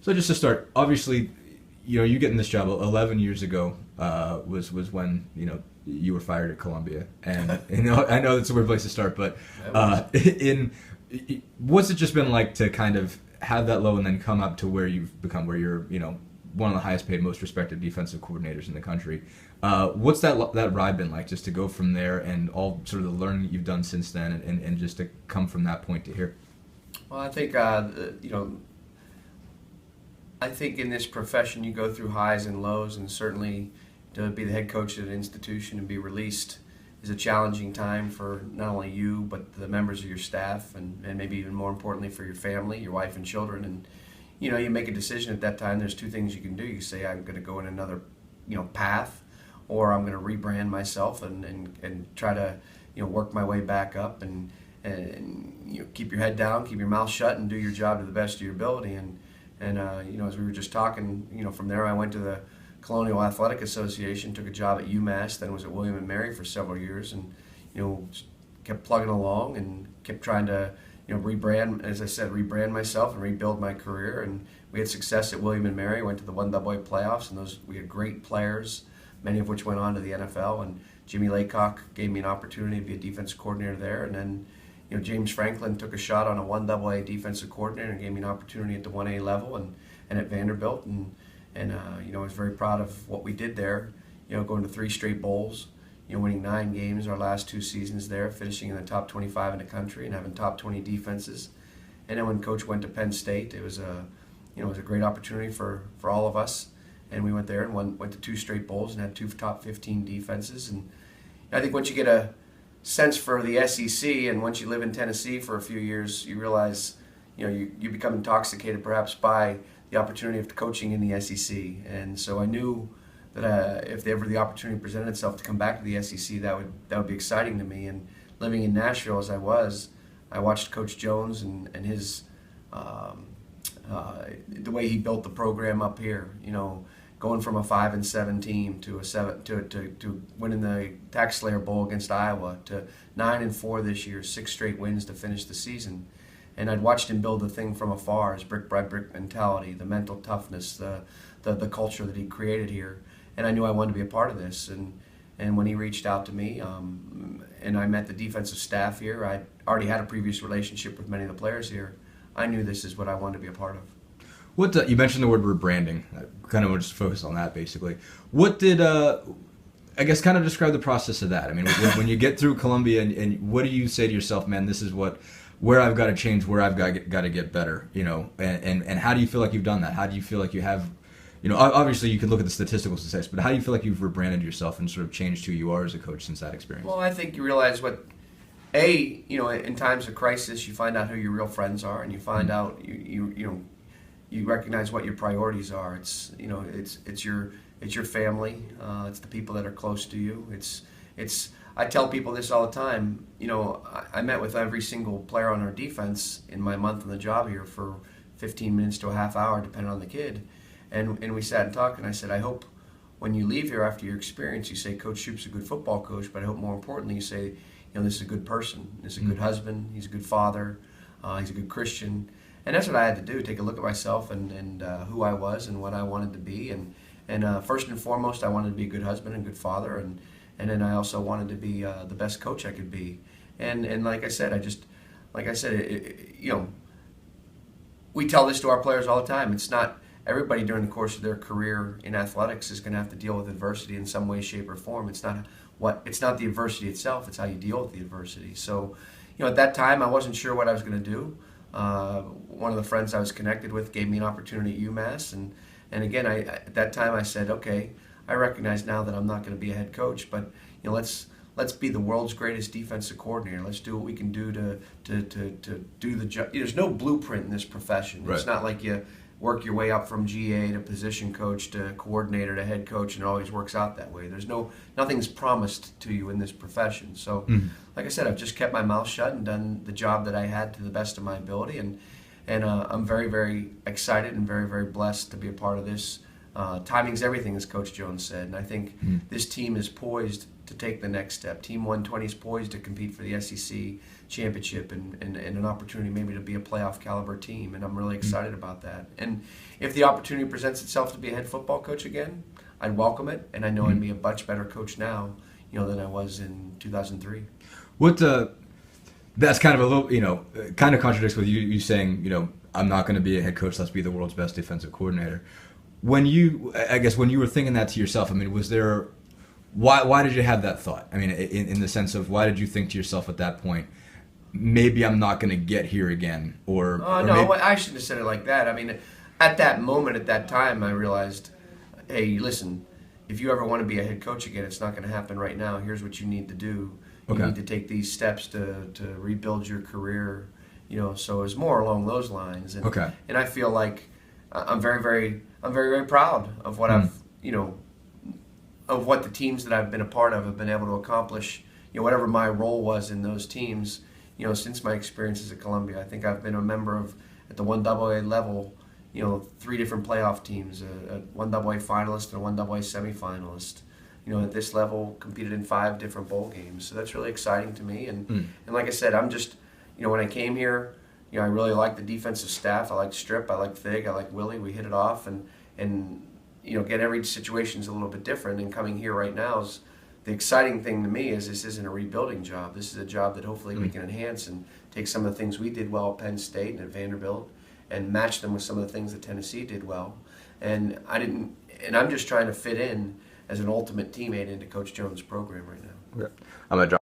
So just to start, obviously, you getting this job 11 years ago was when you were fired at Columbia, and I know that's a weird place to start, but what's it just been like to kind of have that low and then come up to where you've become, where you're one of the highest paid, most respected defensive coordinators in the country? What's that ride been like, just to go from there and all sort of the learning that you've done since then, and just to come from that point to here? Well, I think I think in this profession you go through highs and lows, and certainly to be the head coach at an institution and be released is a challenging time for not only you but the members of your staff, and maybe even more importantly for your family, your wife and children. And you make a decision at that time. There's two things you can do. You say, I'm going to go in another path, or I'm going to rebrand myself and try to work my way back up and keep your head down, keep your mouth shut, and do your job to the best of your ability. And as we were just talking, from there I went to the Colonial Athletic Association, took a job at UMass, then was at William and Mary for several years, and kept plugging along and kept trying to rebrand, as I said, rebrand myself and rebuild my career. And we had success at William and Mary. Went to the 1AA playoffs, and we had great players, many of which went on to the NFL. And Jimmy Laycock gave me an opportunity to be a defensive coordinator there, and then James Franklin took a shot on a 1AA defensive coordinator and gave me an opportunity at the 1A level and at Vanderbilt. And I was very proud of what we did there, going to 3 straight bowls, winning 9 games our last 2 seasons there, finishing in the top 25 in the country and having top 20 defenses. And then when Coach went to Penn State, it was a great opportunity for all of us. And we went there and went to 2 straight bowls and had 2 top 15 defenses. And I think once you get a sense for the SEC, and once you live in Tennessee for a few years, you realize you become intoxicated perhaps by the opportunity of coaching in the SEC. And so I knew that if ever the opportunity presented itself to come back to the SEC, that would be exciting to me. And living in Nashville as I watched Coach Jones and his the way he built the program up here. Going from a 5-7 team to to winning the Tax Slayer Bowl against Iowa, to 9-4 this year, 6 straight wins to finish the season. And I'd watched him build the thing from afar, his brick by brick mentality, the mental toughness, the culture that he created here. And I knew I wanted to be a part of this. And when he reached out to me, and I met the defensive staff here, I already had a previous relationship with many of the players here. I knew this is what I wanted to be a part of. You mentioned the word rebranding. I kind of want to just focus on that, basically. What did, I guess, kind of describe the process of that? I mean, when you get through Columbia, and what do you say to yourself, man, this is where I've got to change, where I've got to get better, and how do you feel like you've done that? How do you feel like you have, obviously you can look at the statistical success, but how do you feel like you've rebranded yourself and sort of changed who you are as a coach since that experience? Well, I think you realize in times of crisis, you find out who your real friends are, and you find out you recognize what your priorities are. It's your family. It's the people that are close to you. I tell people this all the time. I met with every single player on our defense in my month on the job here for 15 minutes to a half hour, depending on the kid, and we sat and talked. And I said, I hope when you leave here after your experience, you say Coach Shoop's a good football coach, but I hope more importantly you say, this is a good person. This is a good husband. He's a good father. He's a good Christian. And that's what I had to do, take a look at myself and who I was and what I wanted to be. And first and foremost, I wanted to be a good husband and good father. And then I also wanted to be the best coach I could be. And like I said, we tell this to our players all the time. It's not everybody during the course of their career in athletics is going to have to deal with adversity in some way, shape, or form. It's not the adversity itself. It's how you deal with the adversity. So, at that time, I wasn't sure what I was going to do. One of the friends I was connected with gave me an opportunity at UMass, and again, at that time I said, okay, I recognize now that I'm not going to be a head coach, but let's be the world's greatest defensive coordinator. Let's do what we can do to do the job. There's no blueprint in this profession. Right. It's not like you work your way up from GA to position coach to coordinator to head coach, and it always works out that way. Nothing's promised to you in this profession. So, like I said, I've just kept my mouth shut and done the job that I had to the best of my ability, and I'm very, very excited and very, very blessed to be a part of this Timing's everything, as Coach Jones said, and I think this team is poised to take the next step. Team 120 is poised to compete for the SEC championship and an opportunity maybe to be a playoff caliber team, and I'm really excited about that. And if the opportunity presents itself to be a head football coach again, I'd welcome it, and I know I'd be a much better coach now, than I was in 2003. That's kind of a little, kind of contradicts with you saying, I'm not going to be a head coach, let's be the world's best defensive coordinator. When you were thinking that to yourself, I mean, was there, why did you have that thought? I mean, in the sense of, why did you think to yourself at that point, maybe I'm not going to get here again? Or no, I shouldn't have said it like that. I mean, at that moment, at that time, I realized, hey, listen, if you ever want to be a head coach again, it's not going to happen right now. Here's what you need to do. You need to take these steps to rebuild your career. So it's more along those lines. And, and I feel like I'm very, very proud of what I've, of what the teams that I've been a part of have been able to accomplish. Whatever my role was in those teams, since my experiences at Columbia. I think I've been a member of, at the 1AA level, 3 different playoff teams, a 1AA finalist and a 1AA semifinalist. At this level, competed in 5 different bowl games. So that's really exciting to me. And like I said, I'm just, when I came here, I really liked the defensive staff. I liked Strip, I liked Fig, I liked Willie. We hit it off, and again, every situation's a little bit different. And coming here right now is the exciting thing to me is this isn't a rebuilding job. This is a job that hopefully we can enhance and take some of the things we did well at Penn State and at Vanderbilt and match them with some of the things that Tennessee did well. And I'm just trying to fit in as an ultimate teammate into Coach Jones' program right now. I'm going to drop